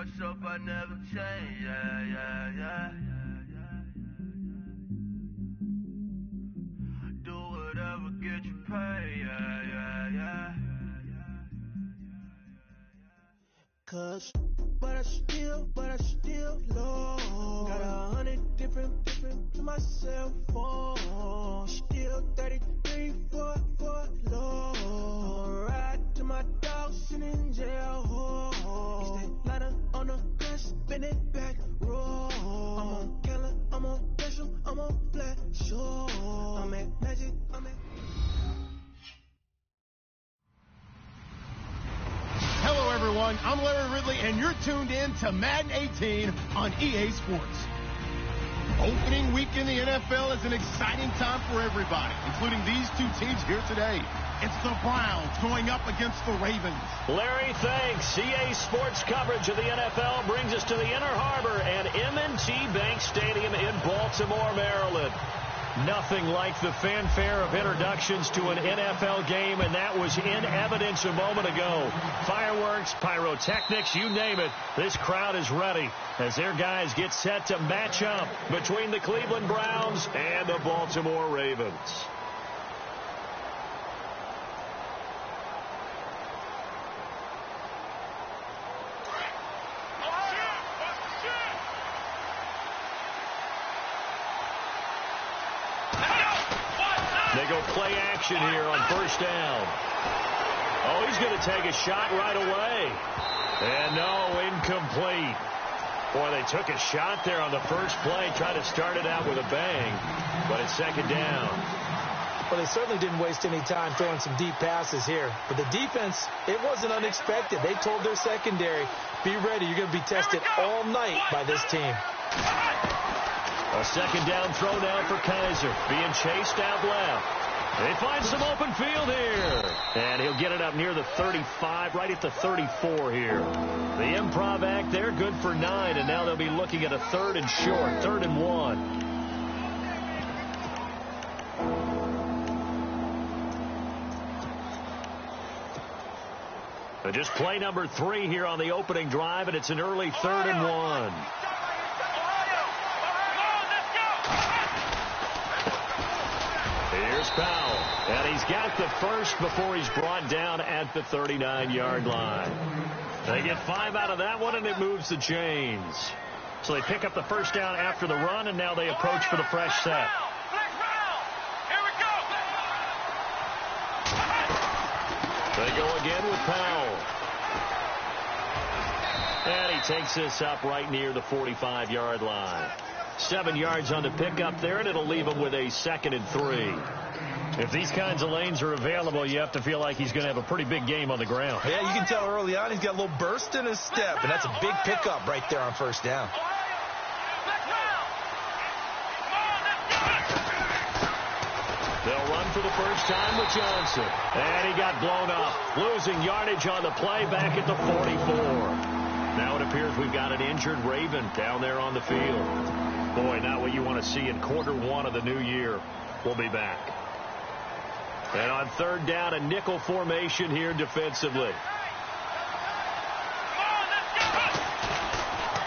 myself, I never change. Yeah. Do whatever, get you paid. Yeah. Cause, but I still low. Got 100 different to my cell phone. Still 33 for low. Ride to my dog sitting in jail. It's that lighter on the grass, spin it back, roll. I'm on Keller, I'm on Bishop, I'm on Black Shore. I'm at Magic, I'm at... Hello, everyone. I'm Larry Ridley, and you're tuned in to Madden 18 on EA Sports. Opening week in the NFL is an exciting time for everybody, including these two teams here today. It's the Browns going up against the Ravens. Larry, thanks. EA Sports coverage of the NFL brings us to the Inner Harbor and M&T Bank Stadium in Baltimore, Maryland. Nothing like the fanfare of introductions to an NFL game, and that was in evidence a moment ago. Fireworks, pyrotechnics, you name it. This crowd is ready as their guys get set to match up between the Cleveland Browns and the Baltimore Ravens. They go play action here on first down. Oh, he's going to take a shot right away. And no, incomplete. Boy, they took a shot there on the first play, tried to start it out with a bang, but it's second down. Well, they certainly didn't waste any time throwing some deep passes here. But the defense, it wasn't unexpected. They told their secondary, be ready, you're going to be tested all night by this team. A second down throw now for Kaiser. Being chased out left. They find some open field here. And he'll get it up near the 35, right at the 34 here. The improv act there, good for 9. And now they'll be looking at a third and short, 3rd and 1. Just play number 3 here on the opening drive, and it's an early 3rd and 1. Here's Powell, and he's got the first before he's brought down at the 39-yard line. They get 5 out of that one, and it moves the chains. So they pick up the first down after the run, and now they approach for the fresh set. They go again with Powell. And he takes this up right near the 45-yard line. 7 yards on the pickup there, and it'll leave him with a 2nd and 3. If these kinds of lanes are available, you have to feel like he's going to have a pretty big game on the ground. Yeah, you can tell early on he's got a little burst in his step, and that's a big pickup right there on first down. They'll run for the first time with Johnson. And he got blown up, losing yardage on the play back at the 44. Now it appears we've got an injured Raven down there on the field. Boy, not what you want to see in quarter 1 of the new year. We'll be back. And on 3rd down, a nickel formation here defensively.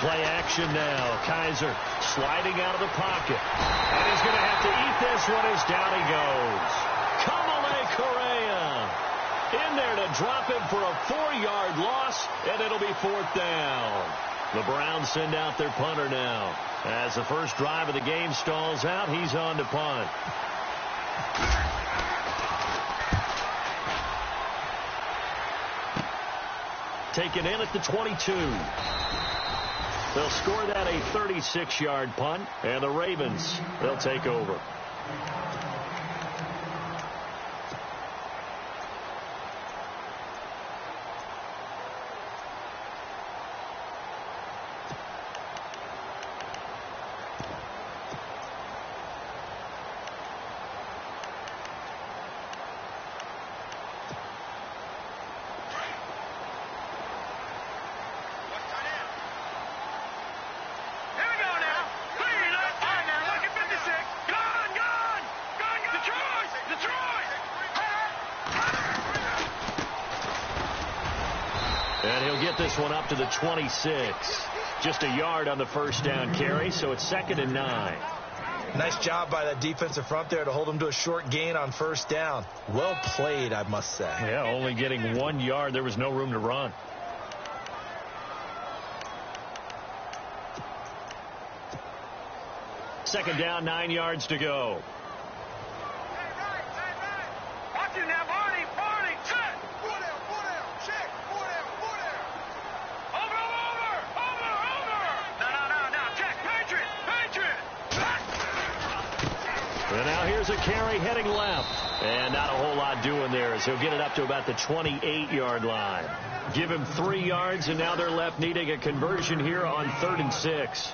Play action now. Kaiser sliding out of the pocket. And he's going to have to eat this one as down he goes. Kamale Correa in there to drop him for a 4-yard loss, and it'll be 4th down. The Browns send out their punter now. As the first drive of the game stalls out, he's on to punt. Taken in at the 22. They'll score that a 36-yard punt, and the Ravens, they'll take over. this one up to the 26. Just a yard on the first down carry, so it's 2nd and 9. Nice job by that defensive front there to hold him to a short gain on first down. Well played, I must say. Yeah, only getting 1 yard. There was no room to run. Second down, 9 yards to go. Watch it now, Barney, check. 4 down, check. 4 down. Over. No, check. Patriot. And now here's a carry heading left. And not a whole lot doing there as he'll get it up to about the 28-yard line. Give him 3 yards, and now they're left needing a conversion here on 3rd and 6.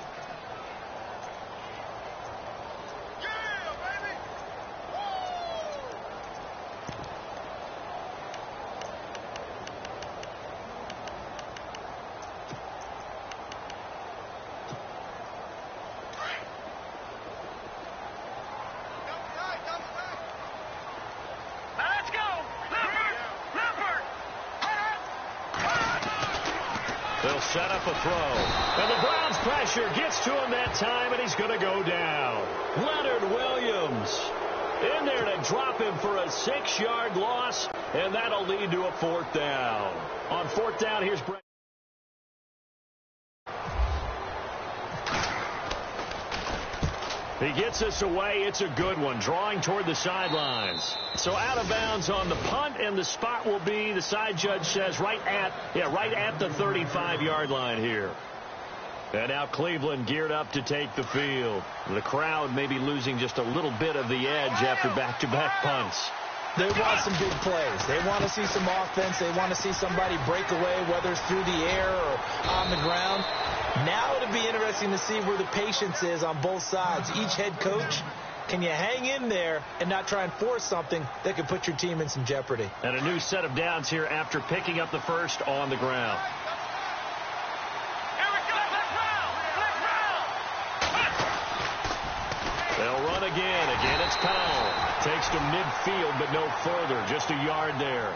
They'll set up a throw. And the Browns pressure gets to him that time, and he's going to go down. Leonard Williams in there to drop him for a 6-yard loss, and that'll lead to a 4th down. On 4th down, here's Brett. He gets us away. It's a good one, drawing toward the sidelines. So out of bounds on the punt, and the spot will be, the side judge says, right at the 35-yard line here. And now Cleveland geared up to take the field. The crowd may be losing just a little bit of the edge after back-to-back punts. They want some big plays. They want to see some offense. They want to see somebody break away, whether it's through the air or on the ground. Now it'll be interesting to see where the patience is on both sides. Each head coach, can you hang in there and not try and force something that could put your team in some jeopardy? And a new set of downs here after picking up the first on the ground. Here we go. They'll run again. Again, it's Powell. Takes to midfield, but no further. Just a yard there.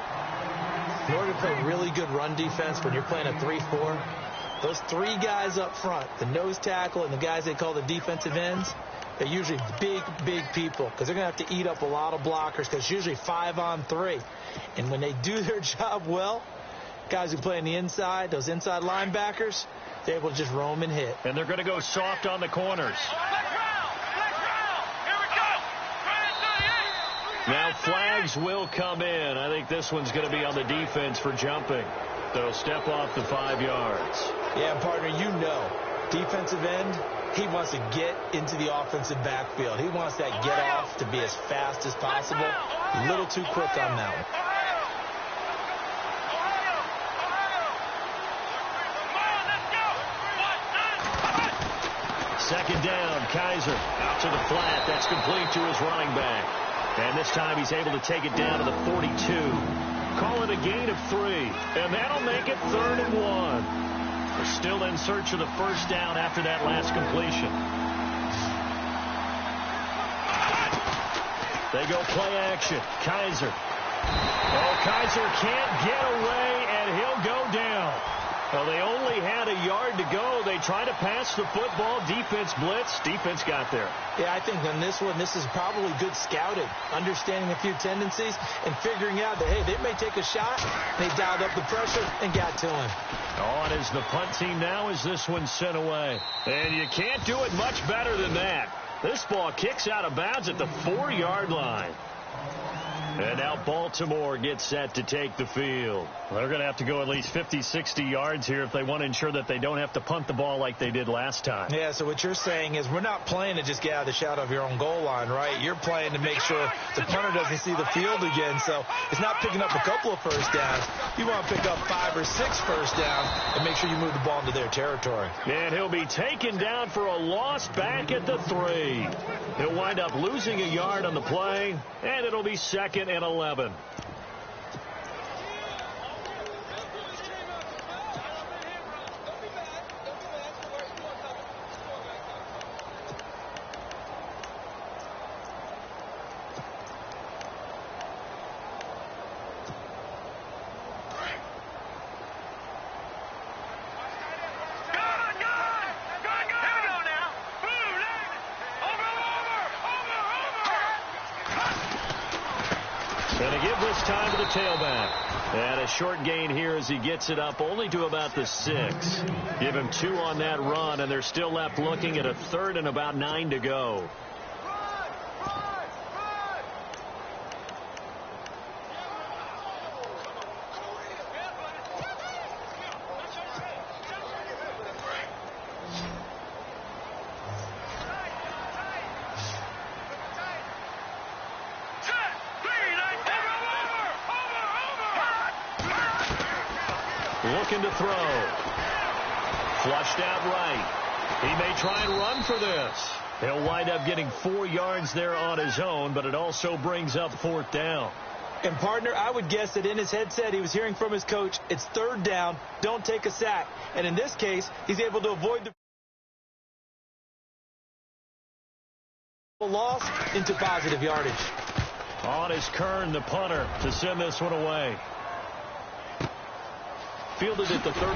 In order to play really good run defense when you're playing a 3-4, those 3 guys up front, the nose tackle and the guys they call the defensive ends, they're usually big people because they're going to have to eat up a lot of blockers because it's usually 5-on-3. And when they do their job well, guys who play on the inside, those inside linebackers, they're able to just roam and hit. And they're going to go soft on the corners. Now flags will come in. I think this one's going to be on the defense for jumping. They'll step off the 5 yards. Yeah, partner, you know, defensive end, he wants to get into the offensive backfield. He wants that get off to be as fast as possible. A little too quick on that one. Second down, Kaiser out to the flat. That's complete to his running back. And this time he's able to take it down to the 42. Call it a gain of 3. And that'll make it 3rd and 1. We're still in search of the first down after that last completion. They go play action. Kaiser. Oh, Kaiser can't get away, and he'll go down. Well, they only had a yard to go. They tried to pass the football. Defense blitz. Defense got there. Yeah, I think on this one, this is probably good scouting, understanding a few tendencies, and figuring out that, hey, they may take a shot. They dialed up the pressure and got to him. On is the punt team now as this one's sent away. And you can't do it much better than that. This ball kicks out of bounds at the 4-yard line. And now Baltimore gets set to take the field. Well, they're going to have to go at least 50, 60 yards here if they want to ensure that they don't have to punt the ball like they did last time. Yeah, so what you're saying is we're not playing to just get out of the shadow of your own goal line, right? You're playing to make sure the punter doesn't see the field again. So it's not picking up a couple of first downs. You want to pick up 5 or 6 first downs and make sure you move the ball into their territory. And he'll be taken down for a loss back at the 3. He'll wind up losing a yard on the play, and it'll be 2nd and 11. give this time to the tailback. And a short gain here as he gets it up only to about the 6. Give him 2 on that run, and they're still left looking at a 3rd and about 9 to go. Looking to throw. Flushed out right. He may try and run for this. He'll wind up getting 4 yards there on his own, but it also brings up 4th down. And, partner, I would guess that in his headset he was hearing from his coach, it's 3rd down, don't take a sack. And in this case, he's able to avoid the loss into positive yardage. On is Kern, the punter, to send this one away. Fielded at the 33.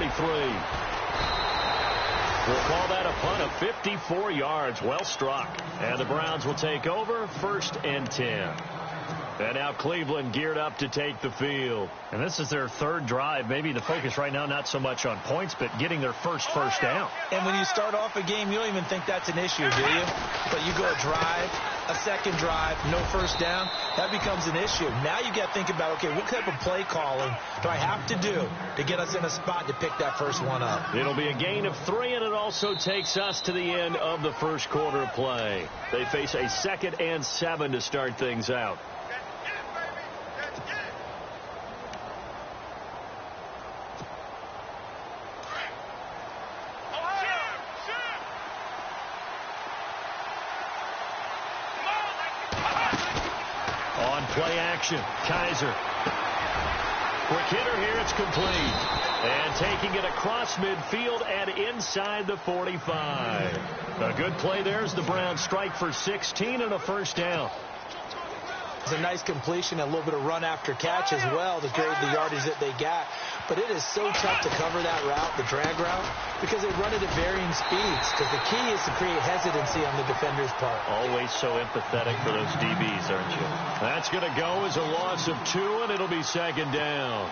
We'll call that a punt of 54 yards. Well struck. And the Browns will take over 1st and 10. And now Cleveland geared up to take the field. And this is their 3rd drive. Maybe the focus right now not so much on points, but getting their first down. And when you start off a game, you don't even think that's an issue, do you? But you go a drive, a 2nd drive, no 1st down, that becomes an issue. Now you got to think about, okay, what type of play calling do I have to do to get us in a spot to pick that first one up? It'll be a gain of 3, and it also takes us to the end of the first quarter of play. They face a 2nd and 7 to start things out. Play action. Kaiser. Quick hitter here. It's complete. And taking it across midfield and inside the 45. A good play there as the Browns strike for 16 and a 1st down. It's a nice completion, a little bit of run after catch as well to create the yardage that they got. But it is so tough to cover that route, the drag route, because they run it at varying speeds. Because the key is to create hesitancy on the defender's part. Always so empathetic for those DBs, aren't you? That's going to go as a loss of 2, and it'll be 2nd down.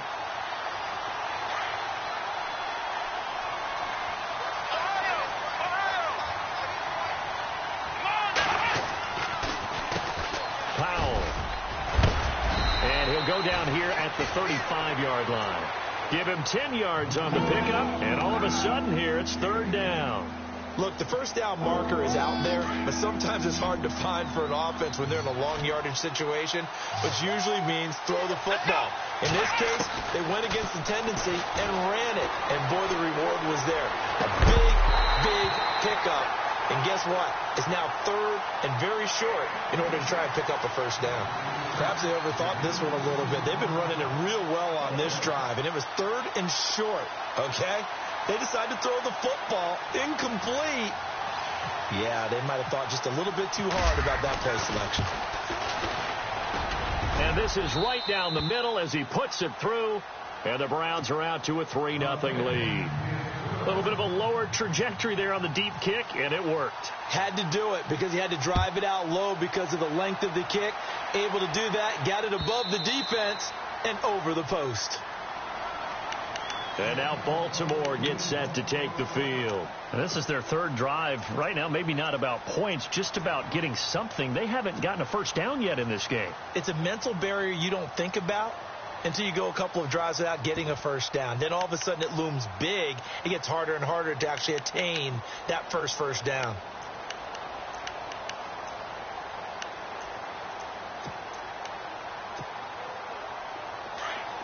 Go down here at the 35-yard line. Give him 10 yards on the pickup, and all of a sudden here it's 3rd down. Look, the 1st down marker is out there, but sometimes it's hard to find for an offense when they're in a long yardage situation, which usually means throw the football. In this case, they went against the tendency and ran it, and boy, the reward was there. A big, big pickup. And guess what? It's now 3rd and very short in order to try and pick up a 1st down. Perhaps they overthought this one a little bit. They've been running it real well on this drive, and it was 3rd and short, okay? They decided to throw the football incomplete. Yeah, they might have thought just a little bit too hard about that play selection. And this is right down the middle as he puts it through, and the Browns are out to a 3-0 lead. A little bit of a lower trajectory there on the deep kick, and it worked. Had to do it because he had to drive it out low because of the length of the kick. Able to do that, got it above the defense and over the post. And now Baltimore gets set to take the field. And this is their 3rd drive. Right now, maybe not about points, just about getting something. They haven't gotten a 1st down yet in this game. It's a mental barrier you don't think about until you go a couple of drives without getting a 1st down. Then all of a sudden it looms big. It gets harder and harder to actually attain that first down.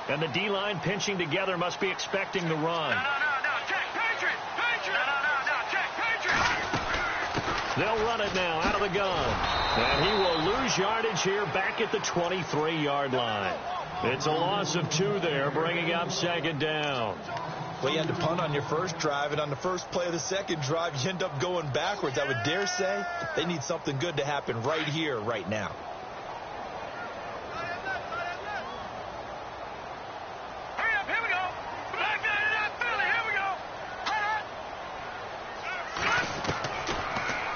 And the D-line pinching together must be expecting the run. No, check, Patriot! No, check, Patriot! They'll run it now out of the gun. And he will lose yardage here back at the 23-yard line. It's a loss of 2 there, bringing up 2nd down. Well, you had to punt on your first drive, and on the first play of the 2nd drive, you end up going backwards. I would dare say they need something good to happen right here, right now. Hurry up, here we go! Back there, not Philly, here we go!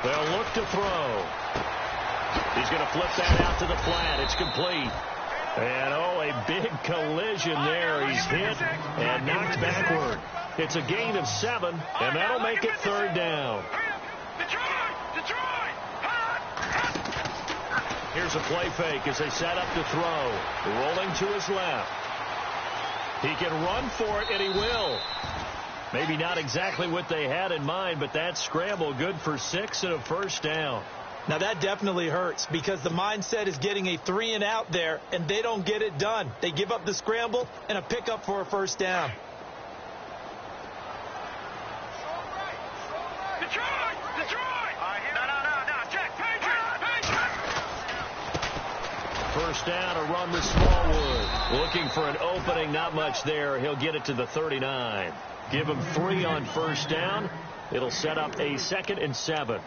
They'll look to throw. He's going to flip that out to the flat. It's complete. And, oh, a big collision there. He's hit and knocked backward. It's a gain of 7, and that'll make it 3rd down. Here's a play fake as they set up to throw. Rolling to his left. He can run for it, and he will. Maybe not exactly what they had in mind, but that scramble good for 6 and a 1st down. Now, that definitely hurts because the mindset is getting a 3-and-out there, and they don't get it done. They give up the scramble and a pickup for a 1st down. First down, a run with Smallwood. Looking for an opening, not much there. He'll get it to the 39. Give him 3 on 1st down. It'll set up a 2nd and 7.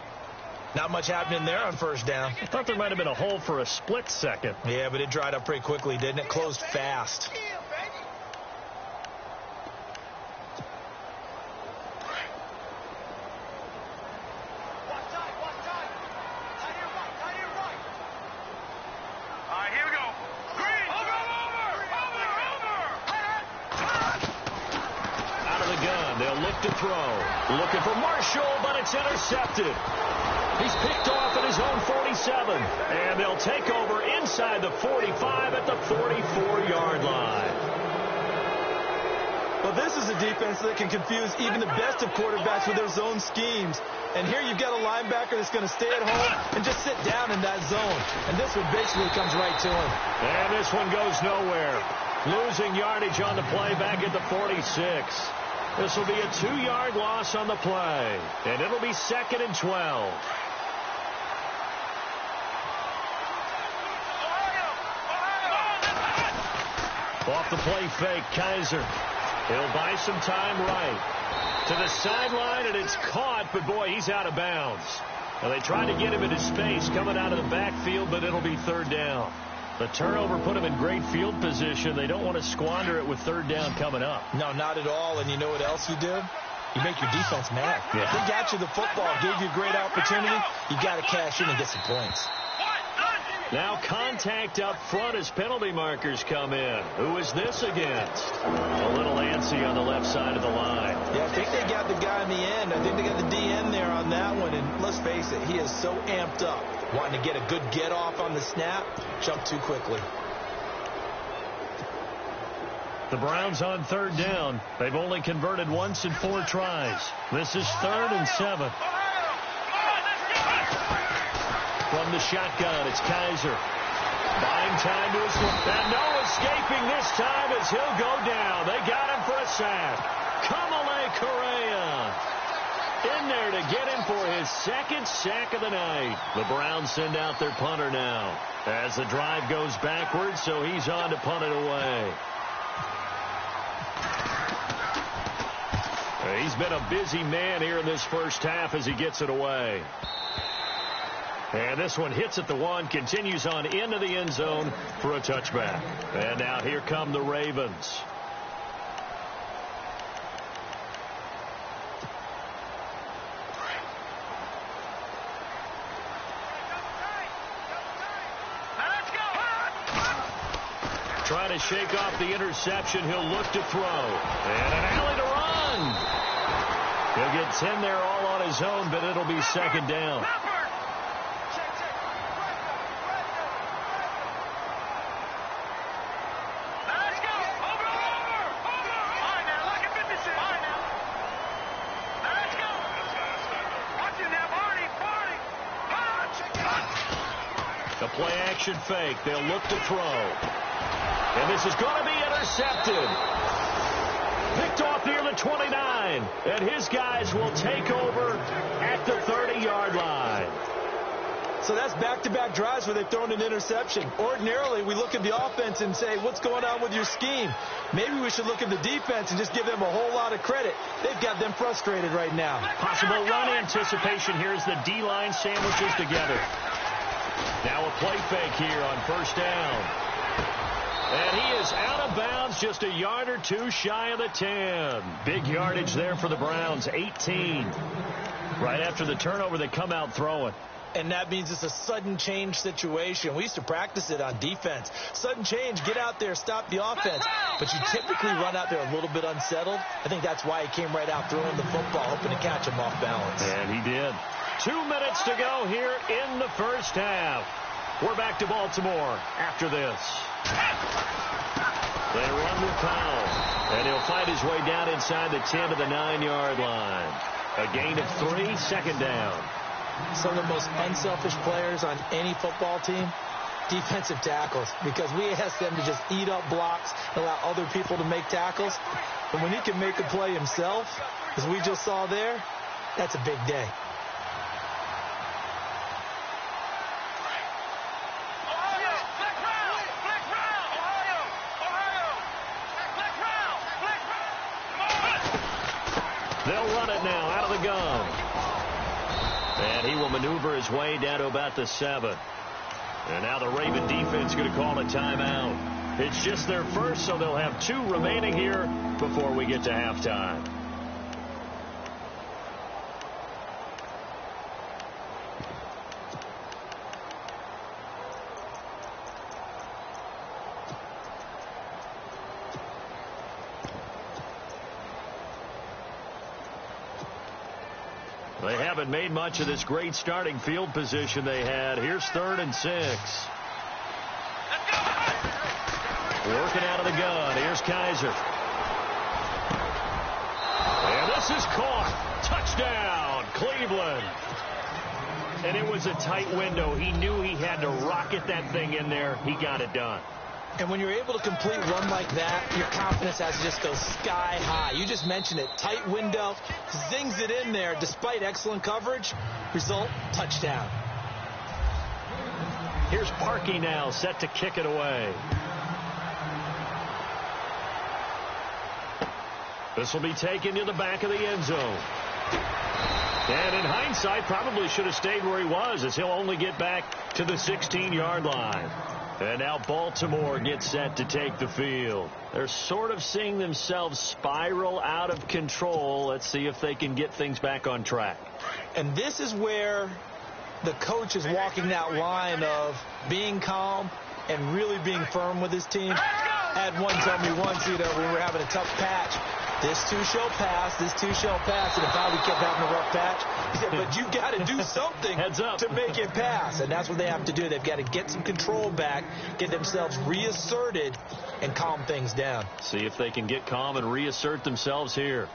Not much happening there on 1st down. I thought there might have been a hole for a split second. Yeah, but it dried up pretty quickly, didn't it? Closed fast. To throw. Looking for Marshall, but it's intercepted. He's picked off at his own 47. And they'll take over inside the 45 at the 44-yard line. Well, this is a defense that can confuse even the best of quarterbacks with their zone schemes. And here you've got a linebacker that's going to stay at home and just sit down in that zone. And this one basically comes right to him. And this one goes nowhere. Losing yardage on the play back at the 46. This will be a 2-yard loss on the play, and it'll be 2nd and 12. Off the play fake, Kaiser. He'll buy some time right. To the sideline, and it's caught, but boy, he's out of bounds. Now, they tried to get him into space coming out of the backfield, but it'll be 3rd down. The turnover put him in great field position. They don't want to squander it with 3rd down coming up. No, not at all. And you know what else you do? You make your defense mad. Yeah. They got you the football, gave you a great opportunity. You got to cash in and get some points. Now contact up front as penalty markers come in. Who is this against? A little antsy on the left side of the line. Yeah, I think they got the guy in the end. I think they got the DN there on that one. And let's face it, he is so amped up. Wanting to get a good get off on the snap, jump too quickly. The Browns on 3rd down. They've only converted once in 4 tries. This is 3rd and 7. From the shotgun, it's Kaiser. Buying time to his left. And no escaping this time as he'll go down. They got him for a sack. Kamale Correa in there to get him for his 2nd sack of the night. The Browns send out their punter now as the drive goes backwards, so he's on to punt it away. He's been a busy man here in this first half as he gets it away. And this one hits at the 1, continues on into the end zone for a touchback. And now here come the Ravens. Trying to shake off the interception. He'll look to throw. And an alley to run. He'll get 10 there all on his own, but it'll be 2nd down. The play action fake. They'll look to throw. And this is going to be intercepted. Picked off near the 29. And his guys will take over at the 30-yard line. So that's back-to-back drives where they've thrown an interception. Ordinarily, we look at the offense and say, what's going on with your scheme? Maybe we should look at the defense and just give them a whole lot of credit. They've got them frustrated right now. Possible run anticipation here as the D-line sandwiches together. Now a play fake here on 1st down. And he is out of bounds, just a yard or 2 shy of the 10. Big yardage there for the Browns, 18. Right after the turnover, they come out throwing. And that means it's a sudden change situation. We used to practice it on defense. Sudden change, get out there, stop the offense. But you typically run out there a little bit unsettled. I think that's why he came right out throwing the football, hoping to catch him off balance. And he did. 2 minutes to go here in the first half. We're back to Baltimore after this. They run with Powell. And he'll fight his way down inside the 10 to the 9-yard line. A gain of 3, second down. Some of the most unselfish players on any football team, defensive tackles, because we ask them to just eat up blocks, allow other people to make tackles. And when he can make a play himself, as we just saw there, that's a big day. They'll run it now out of the gun. And he will maneuver his way down to about the 7. And now the Raven defense going to call a timeout. It's just their first, so they'll have 2 remaining here before we get to halftime. They haven't made much of this great starting field position they had. Here's 3rd and 6. Working out of the gun. Here's Kaiser. And this is caught. Touchdown, Cleveland. And it was a tight window. He knew he had to rocket that thing in there. He got it done. And when you're able to complete a run like that, your confidence has to just go sky high. You just mentioned it. Tight window, zings it in there despite excellent coverage. Result, touchdown. Here's Parkey now set to kick it away. This will be taken to the back of the end zone. And in hindsight, probably should have stayed where he was, as he'll only get back to the 16-yard line. And now Baltimore gets set to take the field. They're sort of seeing themselves spiral out of control. Let's see if they can get things back on track. And this is where the coach is walking that line of being calm and really being firm with his team. I had one tell me once, when we were having a tough patch, this too shall pass, this too shall pass. And if we kept having a rough patch, he said, but you got to do something to make it pass. And that's what they have to do. They've got to get some control back, get themselves reasserted, and calm things down. See if they can get calm and reassert themselves here.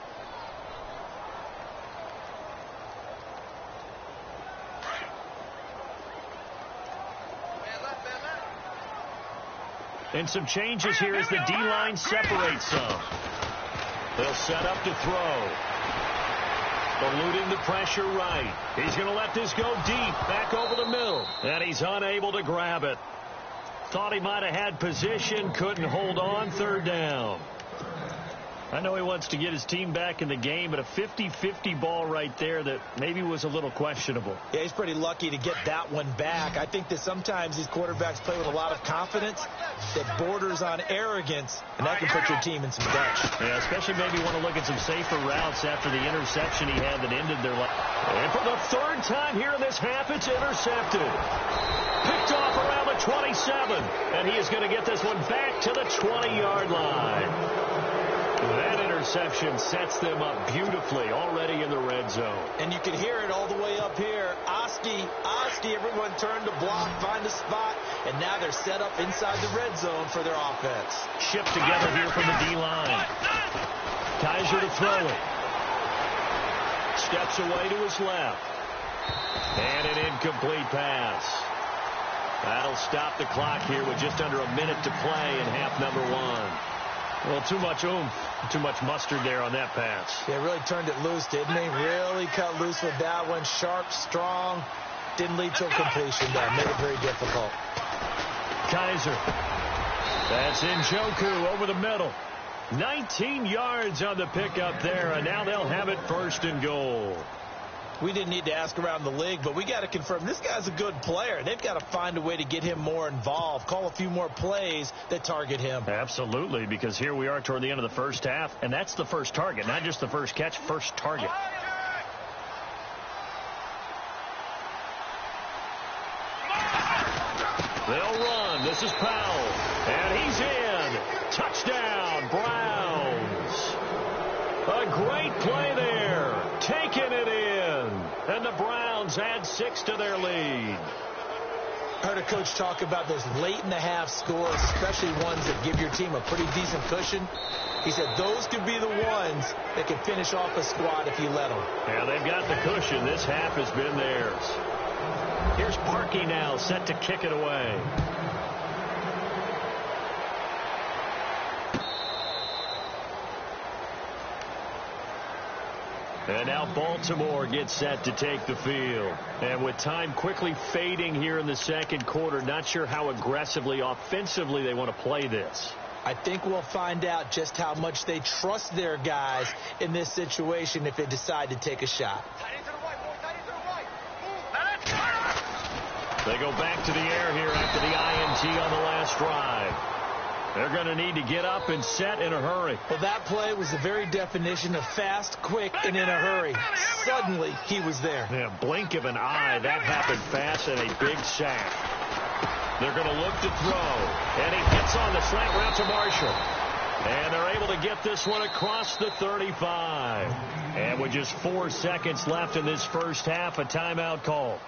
And some changes here as the D-line separates some. They'll set up to throw. Eluding the pressure right. He's going to let this go deep, back over the middle. And he's unable to grab it. Thought he might have had position, couldn't hold on, 3rd down. I know he wants to get his team back in the game, but a 50-50 ball right there that maybe was a little questionable. Yeah, he's pretty lucky to get that one back. I think that sometimes these quarterbacks play with a lot of confidence that borders on arrogance, and that can put your team in some dutch. Yeah, especially maybe want to look at some safer routes after the interception he had that ended their life. And for the 3rd time here in this half, it's intercepted. Picked off around the 27, and he is going to get this one back to the 20-yard line. That interception sets them up beautifully already in the red zone. And you can hear it all the way up here. Oski, everyone turned to block, find a spot, and now they're set up inside the red zone for their offense. Shipped together here from the D-line. Kaiser to throw it. Steps away to his left. And an incomplete pass. That'll stop the clock here with just under a minute to play in half number 1. Well, too much oomph, too much mustard there on that pass. Yeah, really turned it loose, didn't he? Really cut loose with that one. Sharp, strong. Didn't lead to a completion, though. Made it very difficult. Kaiser. That's Njoku over the middle. 19 yards on the pickup there, and now they'll have it 1st and goal. We didn't need to ask around the league, but we got to confirm this guy's a good player. They've got to find a way to get him more involved, call a few more plays that target him. Absolutely, because here we are toward the end of the first half, and that's the first target, not just the first catch, first target. They'll run. This is Powell. And he's in. Touchdown, Browns. A great play there. Taking it in. And the Browns add 6 to their lead. I heard a coach talk about those late-in-the-half scores, especially ones that give your team a pretty decent cushion. He said those could be the ones that can finish off a squad if you let them. Yeah, they've got the cushion. This half has been theirs. Here's Parkey now, set to kick it away. And now Baltimore gets set to take the field. And with time quickly fading here in the second quarter, not sure how aggressively, offensively they want to play this. I think we'll find out just how much they trust their guys in this situation if they decide to take a shot. They go back to the air here after the INT on the last drive. They're going to need to get up and set in a hurry. Well, that play was the very definition of fast, quick, and in a hurry. Suddenly, he was there. Yeah, blink of an eye. That happened fast and a big sack. They're going to look to throw. And he hits on the slant route to Marshall. And they're able to get this one across the 35. And with just 4 seconds left in this first half, a timeout call.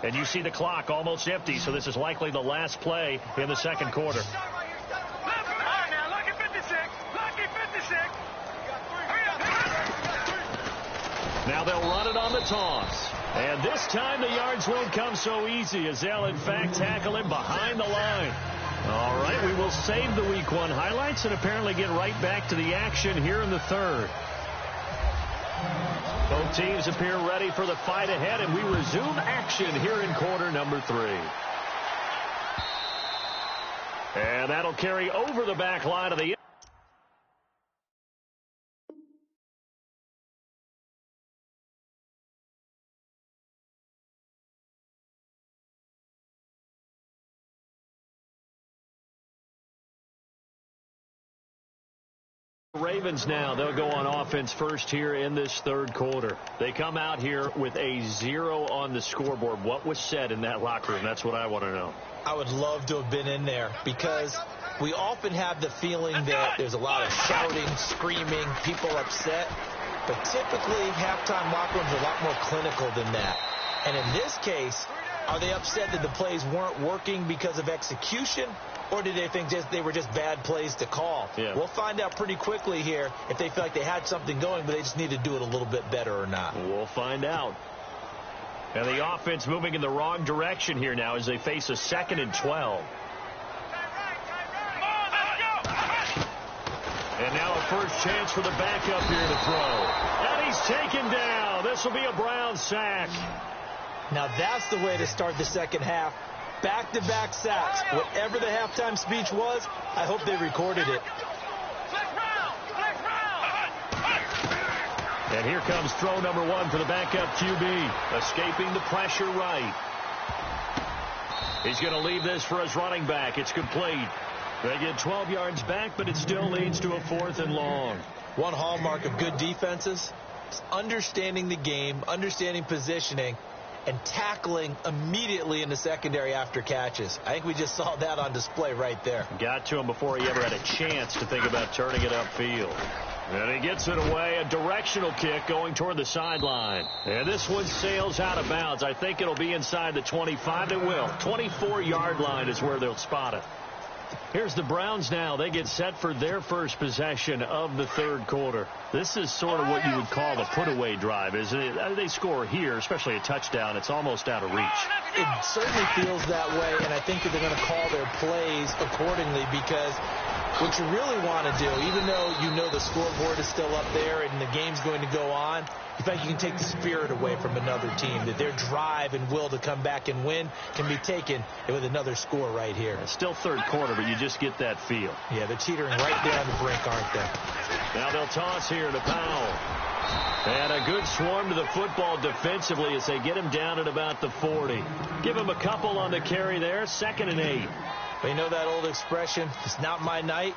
And you see the clock almost empty, so this is likely the last play in the second quarter. Now they'll run it on the toss. And this time the yards won't come so easy as they'll, in fact, tackle him behind the line. All right, we will save the Week 1 highlights and apparently get right back to the action here in the third. Both teams appear ready for the fight ahead, and we resume action here in quarter number 3. And that'll carry over the back line of the... Ravens now, they'll go on offense first here in this third quarter. They come out here with a 0 on the scoreboard. What was said in that locker room? That's what I want to know. I would love to have been in there because we often have the feeling that there's a lot of shouting, screaming, people upset. But typically, halftime locker rooms are a lot more clinical than that. And in this case, are they upset that the plays weren't working because of execution? Or did they think they were just bad plays to call? Yeah. We'll find out pretty quickly here if they feel like they had something going, but they just need to do it a little bit better or not. We'll find out. And the offense moving in the wrong direction here now as they face a 2nd and 12. And now a first chance for the backup here to throw. And he's taken down. This will be a Brown sack. Now that's the way to start the second half. Back-to-back sacks. Whatever the halftime speech was, I hope they recorded it. And here comes throw number 1 for the backup QB. Escaping the pressure right. He's going to leave this for his running back. It's complete. They get 12 yards back, but it still leads to a 4th and long. One hallmark of good defenses is understanding the game, understanding positioning, and tackling immediately in the secondary after catches. I think we just saw that on display right there. Got to him before he ever had a chance to think about turning it upfield. And he gets it away, a directional kick going toward the sideline. And this one sails out of bounds. I think it'll be inside the 25. It will. 24-yard line is where they'll spot it. Here's the Browns now. They get set for their first possession of the third quarter. This is sort of what you would call a put-away drive, isn't it? They score here, especially a touchdown. It's almost out of reach. It certainly feels that way, and I think that they're going to call their plays accordingly because what you really want to do, even though you know the scoreboard is still up there and the game's going to go on, you think you can take the spirit away from another team, that their drive and will to come back and win can be taken with another score right here. It's still third quarter, but you just get that feel. Yeah, they're teetering right there on the brink, aren't they? Now they'll toss here to Powell. And a good swarm to the football defensively as they get him down at about the 40. Give him a couple on the carry there, 2nd and 8. Well, you know that old expression, it's not my night.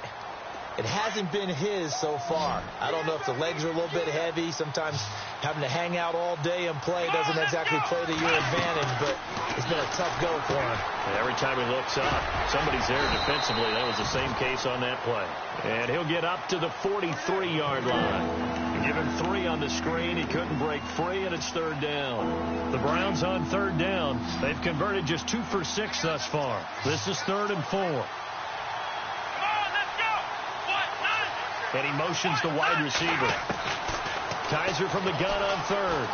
It hasn't been his so far. I don't know if the legs are a little bit heavy. Sometimes having to hang out all day and play doesn't exactly play to your advantage, but it's been a tough go for him. And every time he looks up, somebody's there defensively. That was the same case on that play. And he'll get up to the 43-yard line. Give him 3 on the screen. He couldn't break free, and it's 3rd down. The Browns on 3rd down. They've converted just 2 for 6 thus far. This is 3rd and 4. And he motions the wide receiver. Kaiser from the gun on 3rd.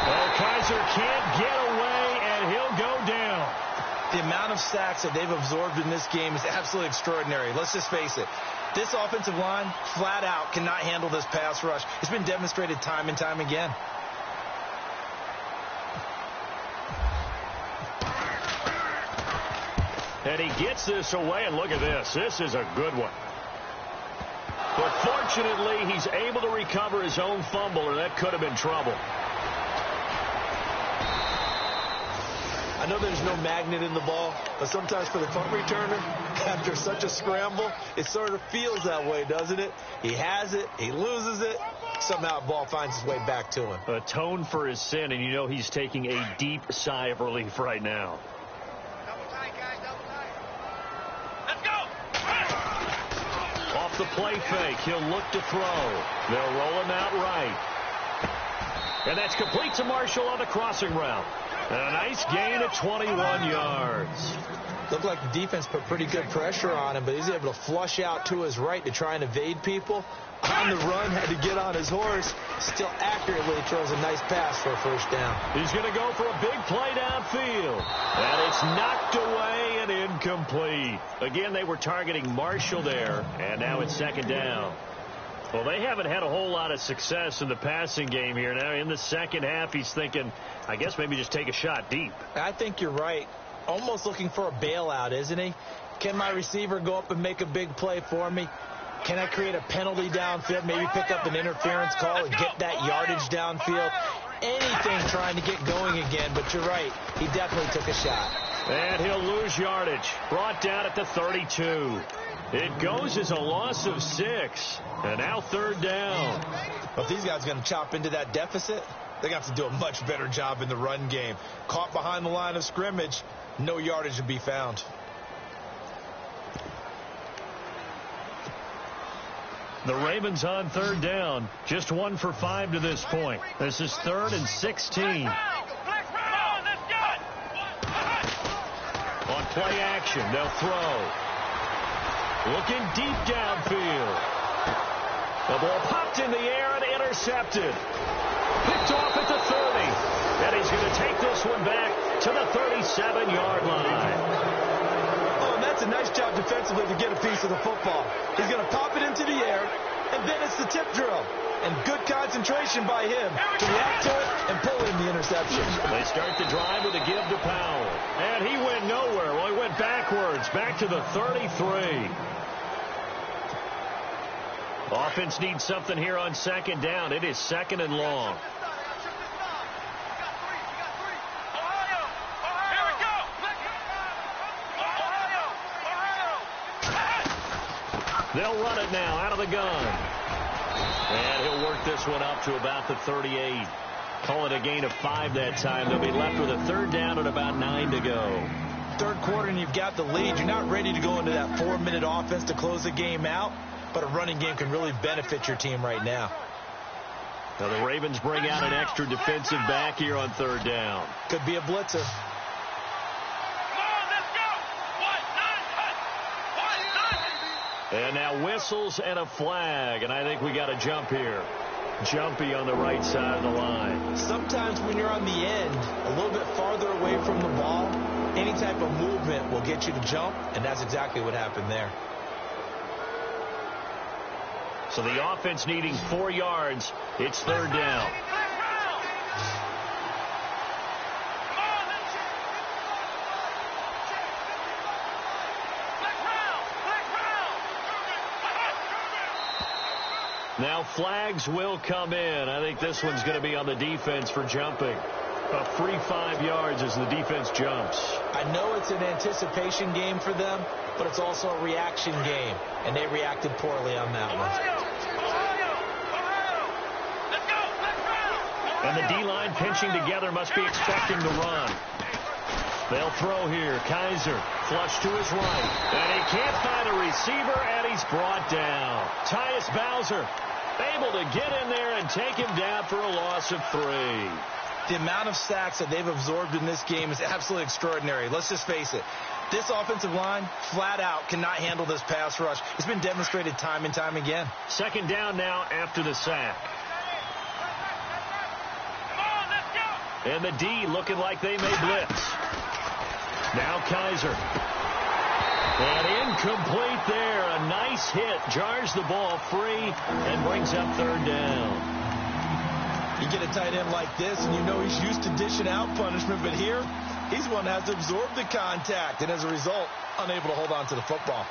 Oh, Kaiser can't get away, and he'll go down. The amount of sacks that they've absorbed in this game is absolutely extraordinary. Let's just face it. This offensive line, flat out, cannot handle this pass rush. It's been demonstrated time and time again. And he gets this away, and look at this. This is a good one. But fortunately, he's able to recover his own fumble, or that could have been trouble. I know there's no magnet in the ball, but sometimes for the punt returner, after such a scramble, it sort of feels that way, doesn't it? He has it, he loses it, somehow the ball finds its way back to him. Atone for his sin, and you know he's taking a deep sigh of relief right now. Double tight, guys, double tight. Let's go! Off the play fake, he'll look to throw. They'll roll him out right. And that's complete to Marshall on the crossing route. And a nice gain of 21 yards. Looked like the defense put pretty good pressure on him, but he's able to flush out to his right to try and evade people. On the run, had to get on his horse. Still accurately throws a nice pass for a 1st down. He's going to go for a big play downfield. And it's knocked away and incomplete. Again, they were targeting Marshall there, and now it's 2nd down. Well, they haven't had a whole lot of success in the passing game here. Now, in the 2nd half, he's thinking, I guess maybe just take a shot deep. I think you're right. Almost looking for a bailout, isn't he? Can my receiver go up and make a big play for me? Can I create a penalty downfield, maybe pick up an interference call and get that yardage downfield? Anything trying to get going again, but you're right. He definitely took a shot. And he'll lose yardage. Brought down at the 32. It goes as a loss of 6. And now 3rd down. Well, if these guys are going to chop into that deficit, they're going to have to do a much better job in the run game. Caught behind the line of scrimmage, no yardage to be found. The Ravens on 3rd down. Just 1 for 5 to this point. This is 3rd and 16. On play action, they'll throw. Looking deep downfield. The ball popped in the air and intercepted. Picked off at the 30. And he's going to take this one back to the 37-yard line. Oh, and that's a nice job defensively to get a piece of the football. He's going to pop it into the air, and then it's the tip drill. And good concentration by him to react to it and pull in the interception. They start the drive with a give to Powell. And he went nowhere. Well, he went backwards, back to the 33. Offense needs something here on 2nd down. It is 2nd and long. They'll run it now out of the gun. And he'll work this one up to about the 38. Call it a gain of 5 that time. They'll be left with a 3rd down and about 9 to go. 3rd quarter and you've got the lead. You're not ready to go into that 4-minute offense to close the game out, but a running game can really benefit your team right now. Now the Ravens bring out an extra defensive back here on 3rd down. Could be a blitzer. And now whistles and a flag, and I think we got a jump here. Jumpy on the right side of the line. Sometimes when you're on the end, a little bit farther away from the ball, any type of movement will get you to jump, and that's exactly what happened there. So the offense needing 4 yards. It's 3rd down. Now flags will come in. I think this one's going to be on the defense for jumping. A free 5 yards as the defense jumps. I know it's an anticipation game for them, but it's also a reaction game, and they reacted poorly on that one. And the D-line pinching together must be expecting to run. They'll throw here. Kaiser flush to his right. And he can't find a receiver, and he's brought down. Tyus Bowser able to get in there and take him down for a loss of 3. The amount of sacks that they've absorbed in this game is absolutely extraordinary. Let's just face it. This offensive line, flat out, cannot handle this pass rush. It's been demonstrated time and time again. Second down now after the sack. And the D looking like they may blitz. Now Kaiser. And incomplete there. A nice hit. Jars the ball free and brings up third down. You get a tight end like this, and you know he's used to dishing out punishment, but here, he's one that has to absorb the contact, and as a result, unable to hold on to the football.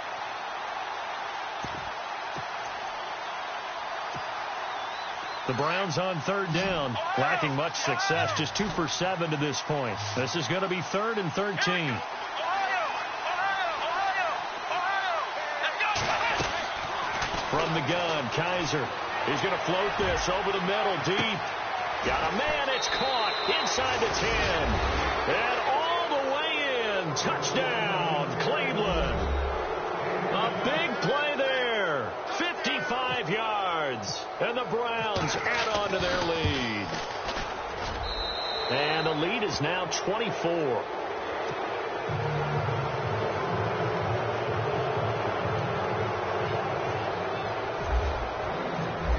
The Browns on third down, lacking much success, just 2 for 7 to this point. This is going to be 3rd and 13. From the gun, Kaiser. He's going to float this over the middle, deep. Got a man, it's caught inside the 10. And all the way in. Touchdown, Cleveland. A big play there. 55 yards. And the Browns add on to their lead. And the lead is now 24.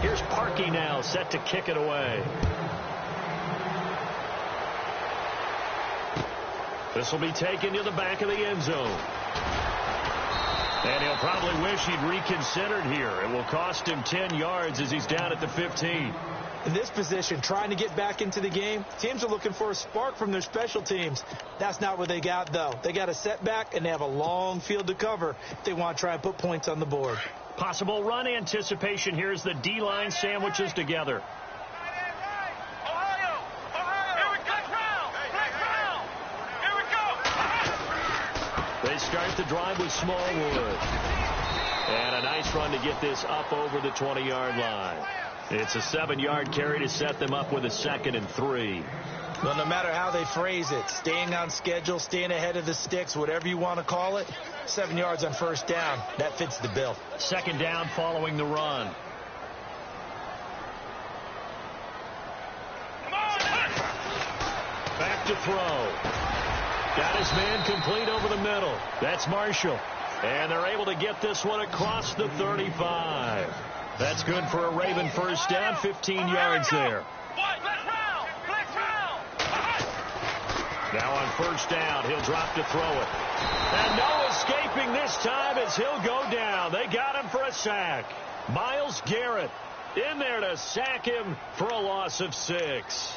Here's Parkey now, set to kick it away. This will be taken to the back of the end zone. And he'll probably wish he'd reconsidered here. It will cost him 10 yards as he's down at the 15. In this position, trying to get back into the game, teams are looking for a spark from their special teams. That's not what they got, though. They got a setback, and they have a long field to cover if they want to try and put points on the board. Possible run anticipation here as the D-line sandwiches together. They start the drive with Smallwood. And a nice run to get this up over the 20-yard line. It's a 7-yard carry to set them up with a 2nd and 3. Well, no matter how they phrase it, staying on schedule, staying ahead of the sticks, whatever you want to call it, 7 yards on first down, that fits the bill. Second down following the run. Back to throw. Got his man complete over the middle. That's Marshall. And they're able to get this one across the 35. That's good for a Raven first down, 15 yards there. Now on first down, he'll drop to throw it. And no escaping this time as he'll go down. They got him for a sack. Myles Garrett in there to sack him for a loss of 6.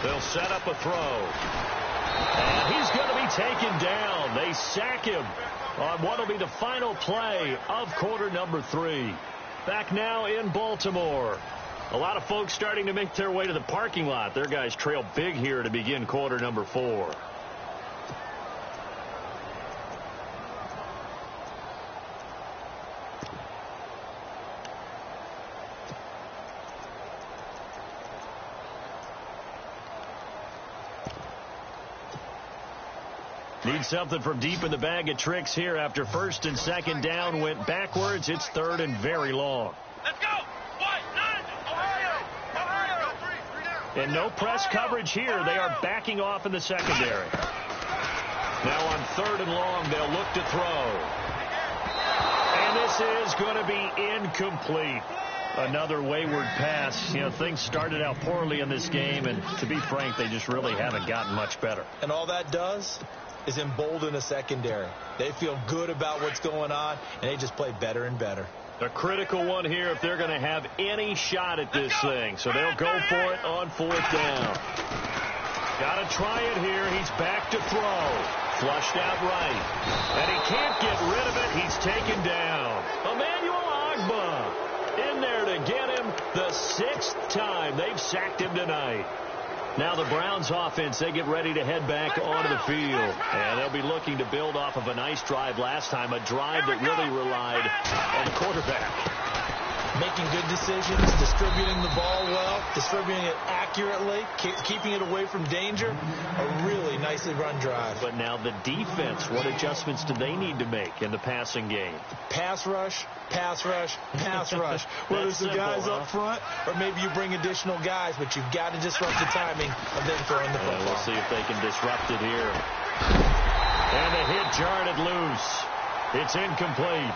They'll set up a throw. And he's going to be taken down. They sack him on what will be the final play of quarter number 3. Back now in Baltimore. A lot of folks starting to make their way to the parking lot. Their guys trail big here to begin quarter number 4. Need something from deep in the bag of tricks here after first and second down went backwards. It's third and very long. Let's go. And no press coverage here. They are backing off in the secondary. Now on third and long, they'll look to throw. And this is going to be incomplete. Another wayward pass. You know, things started out poorly in this game, and to be frank, they just really haven't gotten much better. And all that does is embolden a secondary. They feel good about what's going on, and they just play better and better. A critical one here if they're going to have any shot at this thing. So they'll go for it on 4th down. Got to try it here. He's back to throw. Flushed out right. And he can't get rid of it. He's taken down. Emmanuel Ogbah in there to get him the 6th time they've sacked him tonight. Now the Browns offense, they get ready to head back onto the field. And they'll be looking to build off of a nice drive last time, a drive that really relied on the quarterback. Making good decisions, distributing the ball well, distributing it accurately, keeping it away from danger. A really nicely run drive. But now the defense, what adjustments do they need to make in the passing game? Pass rush, pass rush, pass rush. Whether it's the guys up front or maybe you bring additional guys, but you've got to disrupt the timing of them throwing the football. We'll see if they can disrupt it here. And the hit jarred it loose. It's incomplete.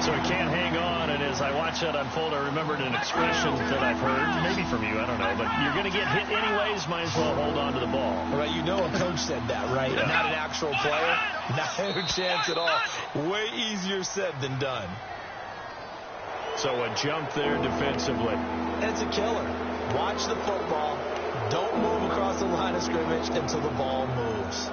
So he can't hang on, and as I watch that unfold, I remembered an expression that I've heard, maybe from you, I don't know, but you're going to get hit anyways, might as well hold on to the ball. Right, you know a coach said that, right? Yeah. Not an actual player. Not a chance at all. Way easier said than done. So a jump there defensively. And it's a killer. Watch the football. Don't move across the line of scrimmage until the ball moves.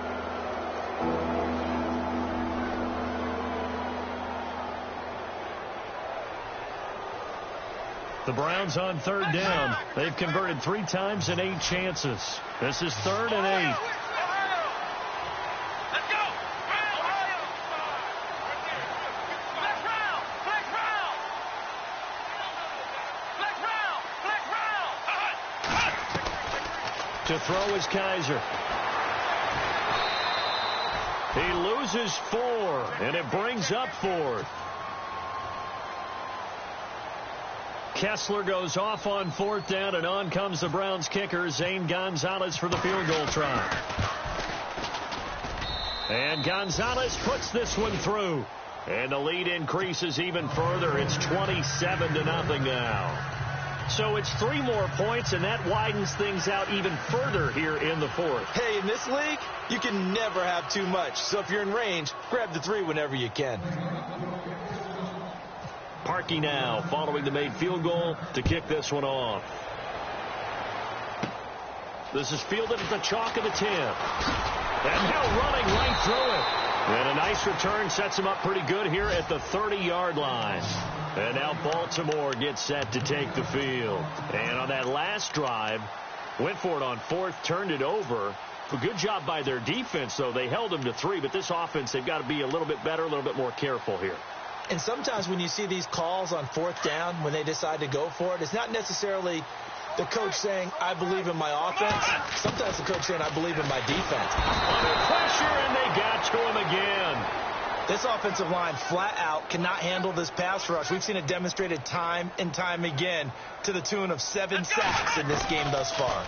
The Browns on 3rd down. They've converted 3 times in 8 chances. This is 3rd and 8. Let's go. Flex round. Flex round. Flex round. Flex round. To throw is Kaiser. He loses 4, and it brings up 4th. Kessler goes off on 4th down, and on comes the Browns kicker, Zane Gonzalez, for the field goal try. And Gonzalez puts this one through. And the lead increases even further. It's 27-0 now. So it's 3 more points, and that widens things out even further here in the 4th. Hey, in this league, you can never have too much. So if you're in range, grab the 3 whenever you can. Parkey now following the made field goal to kick this one off. This is fielded at the chalk of the 10. And now running right through it. And a nice return sets him up pretty good here at the 30-yard line. And now Baltimore gets set to take the field. And on that last drive, went for it on 4th, turned it over. A good job by their defense, though. They held them to 3, but this offense, they've got to be a little bit better, a little bit more careful here. And sometimes when you see these calls on 4th down, when they decide to go for it, it's not necessarily the coach saying, I believe in my offense. Sometimes the coach saying, I believe in my defense. Under pressure, and they got to him again. This offensive line flat out cannot handle this pass rush. We've seen it demonstrated time and time again to the tune of 7 sacks in this game thus far.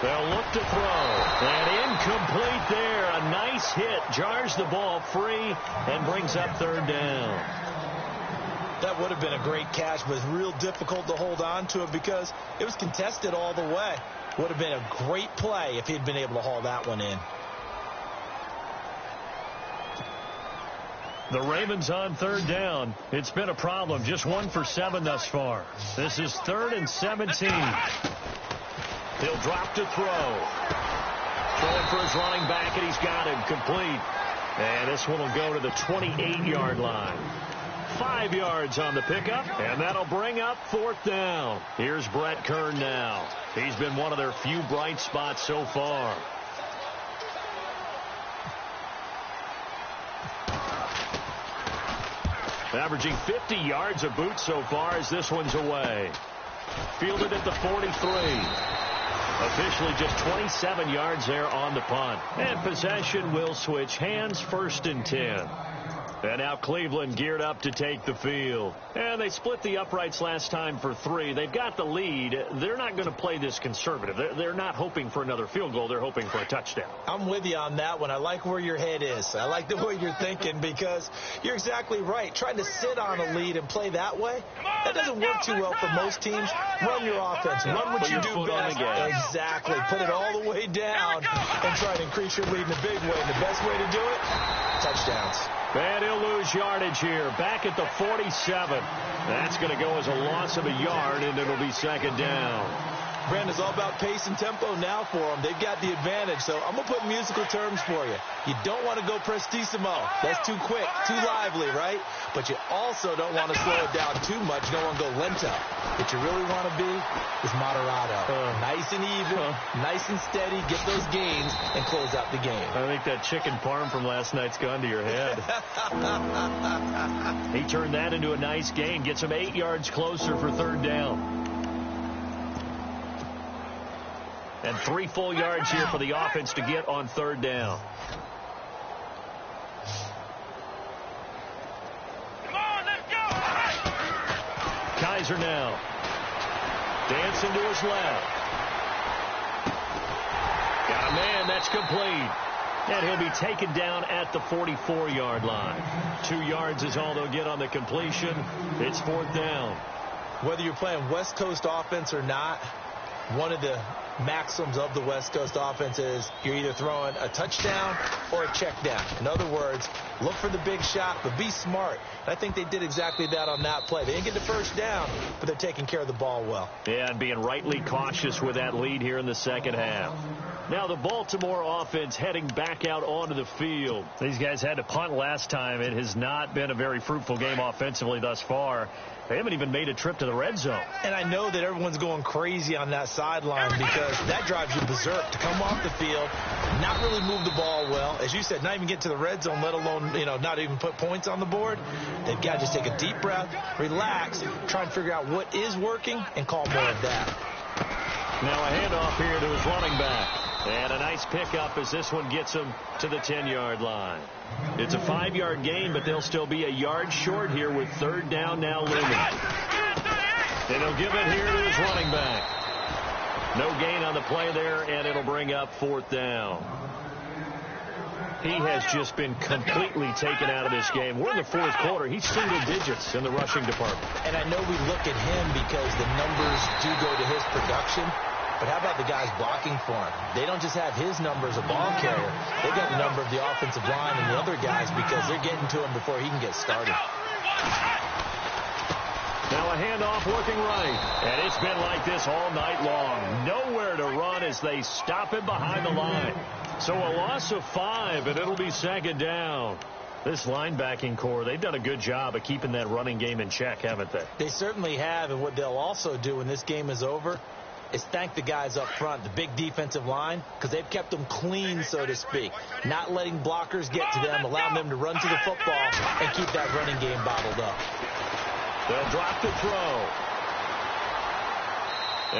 They'll look to throw. And incomplete there. A nice hit. Jars the ball free and brings up 3rd down. That would have been a great catch, but it's real difficult to hold on to it because it was contested all the way. Would have been a great play if he'd been able to haul that one in. The Ravens on 3rd down. It's been a problem. Just 1 for 7 thus far. This is 3rd and 17. He'll drop to throw. Throwing for his running back, and he's got him complete. And this one will go to the 28-yard line. 5 yards on the pickup, and that'll bring up 4th down. Here's Brett Kern now. He's been one of their few bright spots so far. Averaging 50 yards a boot so far as this one's away. Fielded at the 43. Officially just 27 yards there on the punt. And possession will switch hands, 1st and 10. And now Cleveland geared up to take the field. And they split the uprights last time for 3. They've got the lead. They're not going to play this conservative. They're not hoping for another field goal. They're hoping for a touchdown. I'm with you on that one. I like where your head is. I like the way you're thinking because you're exactly right. Trying to sit on a lead and play that way, that doesn't work too well for most teams. Run your offense. Run what you do best. Exactly. Put it all the way down and try to increase your lead in a big way. And the best way to do it, touchdowns. And he'll lose yardage here. Back at the 47. That's going to go as a loss of a yard, and it'll be second down. Brandon, it's all about pace and tempo now for them. They've got the advantage, so I'm going to put musical terms for you. You don't want to go prestissimo. That's too quick, too lively, right? But you also don't want to slow it down too much. You don't want to go lento. What you really want to be is moderato. Nice and even, nice and steady. Get those gains and close out the game. I think that chicken parm from last night's gone to your head. He turned that into a nice gain. Gets him 8 yards closer for third down. And 3 full yards here for the offense to get on third down. Come on, let's go. Kaiser now. Dancing to his left. Got a man. That's complete. And he'll be taken down at the 44-yard line. 2 yards is all they'll get on the completion. It's fourth down. Whether you're playing West Coast offense or not, one of the maxims of the West Coast offense is you're either throwing a touchdown or a check down. In other words, look for the big shot, but be smart. And I think they did exactly that on that play. They didn't get the first down, but they're taking care of the ball well. Yeah, and being rightly cautious with that lead here in the second half. Now the Baltimore offense heading back out onto the field. These guys had to punt last time. It has not been a very fruitful game offensively thus far. They haven't even made a trip to the red zone. And I know that everyone's going crazy on that sideline because that drives you berserk to come off the field, not really move the ball well. As you said, not even get to the red zone, let alone, not even put points on the board. They've got to just take a deep breath, relax, try and figure out what is working and call more of that. Now a handoff here to his running back. And a nice pickup as this one gets him to the 10-yard line. It's a 5-yard gain, but they'll still be a yard short here with third down now looming. And he'll give it here to his running back. No gain on the play there, and it'll bring up fourth down. He has just been completely taken out of this game. We're in the fourth quarter. He's single digits in the rushing department. And I know we look at him because the numbers do go to his production. But how about the guys blocking for him? They don't just have his number as a ball carrier. They've got the number of the offensive line and the other guys because they're getting to him before he can get started. Now a handoff working right. And it's been like this all night long. Nowhere to run as they stop him behind the line. So a loss of 5, and it'll be second down. This linebacking core, they've done a good job of keeping that running game in check, haven't they? They certainly have, and what they'll also do when this game is over is thank the guys up front, the big defensive line, because they've kept them clean, so to speak. Not letting blockers get to them, allowing them to run to the football and keep that running game bottled up. They'll drop the throw.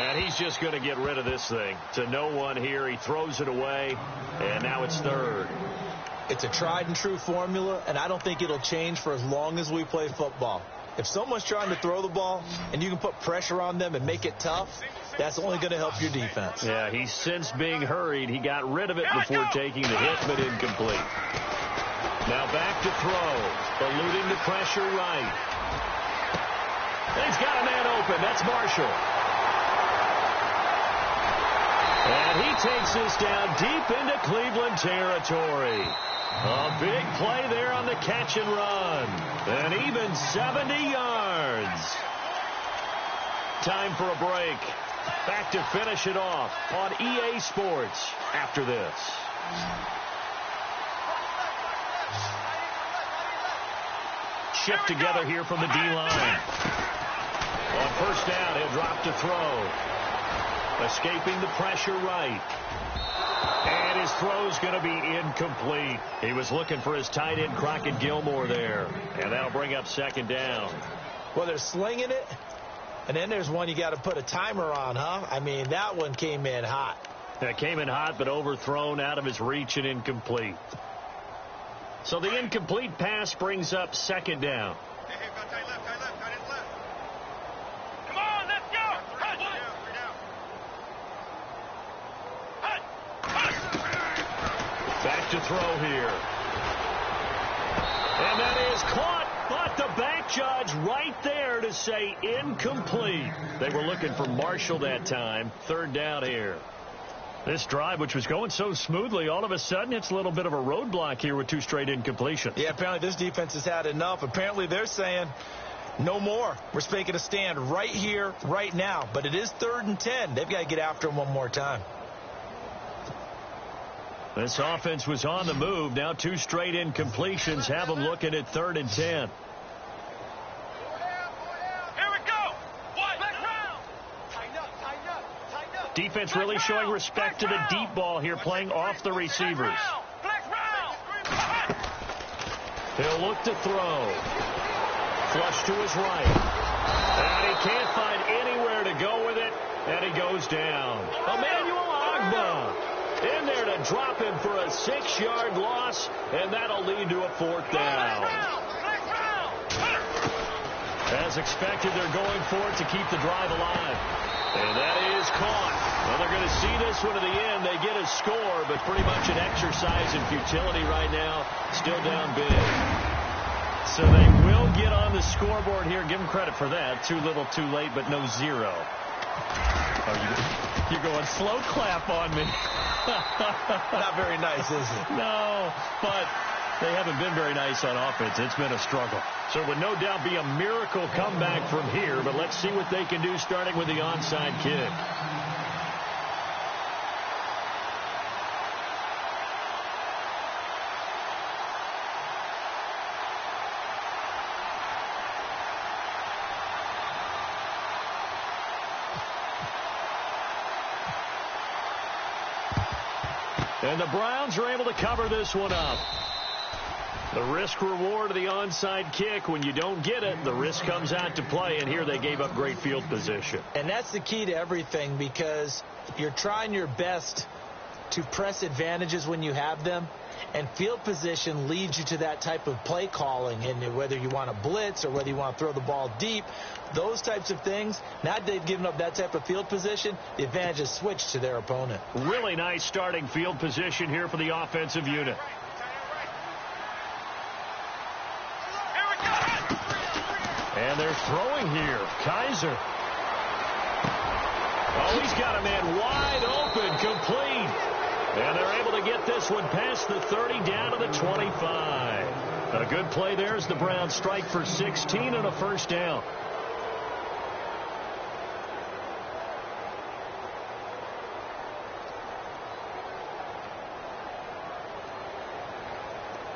And he's just going to get rid of this thing. To no one here. He throws it away, and now it's third. It's a tried and true formula, and I don't think it'll change for as long as we play football. If someone's trying to throw the ball and you can put pressure on them and make it tough, that's only going to help your defense. Yeah, he's since being hurried. He got rid of it before taking the hit, but incomplete. Now back to throw. Eluding the pressure right. He's got a man open. That's Marshall. And he takes this down deep into Cleveland territory. A big play there on the catch and run. And even 70 yards. Time for a break. Back to finish it off on EA Sports after this. Shift together here from the D-line. On first down, he'll drop to throw. Escaping the pressure right. And his throw's going to be incomplete. He was looking for his tight end, Crockett Gilmore, there. And that'll bring up second down. Well, they're slinging it. And then there's one you got to put a timer on, huh? I mean, that one came in hot. That came in hot, but overthrown, out of his reach, and incomplete. So the incomplete pass brings up second down. Hey, go tight left. Come on, let's go. Back to throw here. And that is caught. But the back judge right there to say incomplete. They were looking for Marshall that time. Third down here. This drive, which was going so smoothly, all of a sudden it's a little bit of a roadblock here with 2 straight incompletions. Yeah, apparently this defense has had enough. Apparently they're saying no more. We're making a stand right here, right now. But it is 3rd and 10. They've got to get after him one more time. This offense was on the move. Now 2 straight incompletions have them looking at 3rd and 10. Defense really showing respect to the deep ball here, playing off the receivers. He'll look to throw. Flush to his right. And he can't find anywhere to go with it, and he goes down. Emmanuel Agba in there to drop him for a 6-yard loss, and that'll lead to a 4th down. As expected, they're going for it to keep the drive alive. And that is caught. Well, they're going to see this one to the end. They get a score, but pretty much an exercise in futility right now. Still down big. So they will get on the scoreboard here. Give them credit for that. Too little, too late, but no 0. Oh, you're going slow clap on me. Not very nice, is it? No, but they haven't been very nice on offense. It's been a struggle. So it would no doubt be a miracle comeback from here, but let's see what they can do starting with the onside kick. And the Browns are able to cover this one up. The risk-reward of the onside kick, when you don't get it, the risk comes out to play, and here they gave up great field position. And that's the key to everything, because you're trying your best to press advantages when you have them, and field position leads you to that type of play calling, and whether you want to blitz or whether you want to throw the ball deep, those types of things. Now that they've given up that type of field position, the advantage is switched to their opponent. Really nice starting field position here for the offensive unit. And they're throwing here. Kaiser. Oh, he's got a man wide open, complete. And they're able to get this one past the 30 down to the 25. A good play there as the Browns strike for 16 and a 1st down.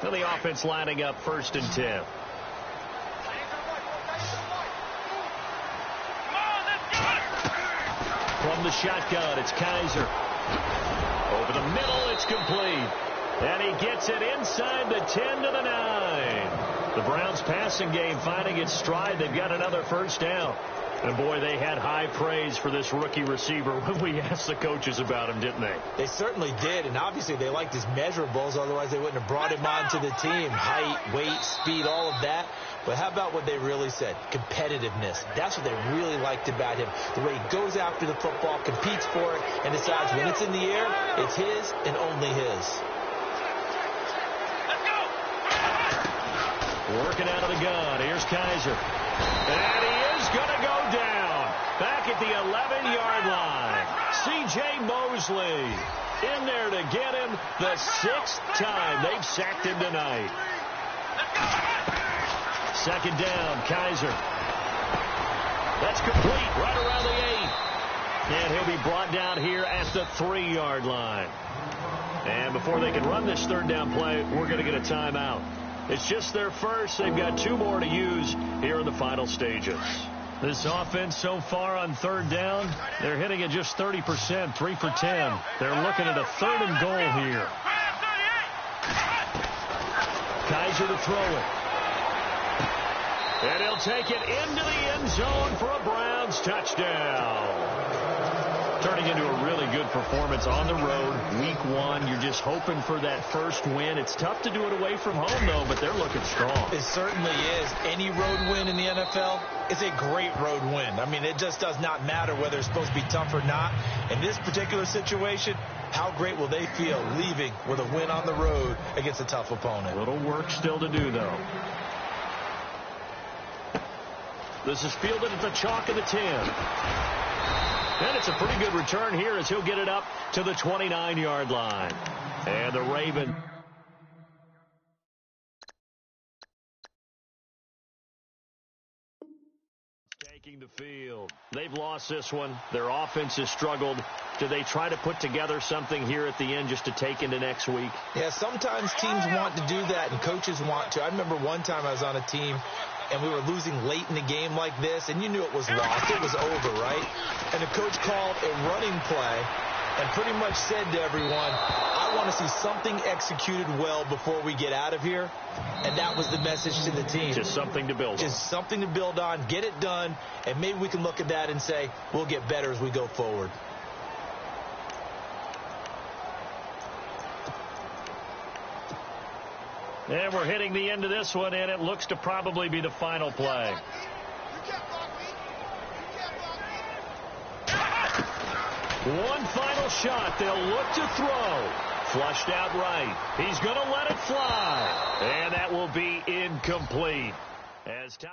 And the offense lining up 1st and 10. From the shotgun, it's Kaiser. Over the middle, it's complete. And he gets it inside the 10 to the 9. The Browns passing game finding its stride. They've got another 1st down. And, boy, they had high praise for this rookie receiver when we asked the coaches about him, didn't they? They certainly did, and obviously they liked his measurables. Otherwise, they wouldn't have brought him onto the team. Height, weight, speed, all of that. But how about what they really said? Competitiveness. That's what they really liked about him. The way he goes after the football, competes for it, and decides when it's in the air, it's his and only his. Working out of the gun. Here's Kaiser. And he is going to go down. Back at the 11-yard line. C.J. Mosley in there to get him the 6th time they've sacked him tonight. 2nd down, Kaiser. That's complete right around the 8. And he'll be brought down here at the 3-yard line. And before they can run this 3rd down play, we're going to get a timeout. It's just their first. They've got 2 more to use here in the final stages. This offense so far on 3rd down, they're hitting at just 30%, 3 for 10. They're looking at a 3rd and goal here. Kaiser to throw it. And he'll take it into the end zone for a Browns touchdown. Turning into a really good performance on the road. Week 1, you're just hoping for that first win. It's tough to do it away from home, though, but they're looking strong. It certainly is. Any road win in the NFL is a great road win. I mean, it just does not matter whether it's supposed to be tough or not. In this particular situation, how great will they feel leaving with a win on the road against a tough opponent? Little work still to do, though. This is fielded at the chalk of the 10. And it's a pretty good return here as he'll get it up to the 29-yard line. And the Ravens taking the field. They've lost this one. Their offense has struggled. Do they try to put together something here at the end just to take into next week? Yeah, sometimes teams want to do that and coaches want to. I remember one time I was on a team and we were losing late in the game like this, and you knew it was lost. It was over, right? And the coach called a running play and pretty much said to everyone, I want to see something executed well before we get out of here. And that was the message to the team. Just something to build on. Just something to build on, get it done, and maybe we can look at that and say, we'll get better as we go forward. And we're hitting the end of this one, and it looks to probably be the final play. One final shot. They'll look to throw. Flushed out right. He's going to let it fly. And that will be incomplete. As time.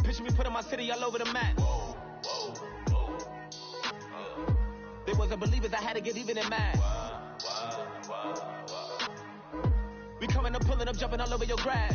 Picture me putting my city all over the map. They wasn't believers, I had to get even in mad. We coming up, pulling up, jumping all over your grass.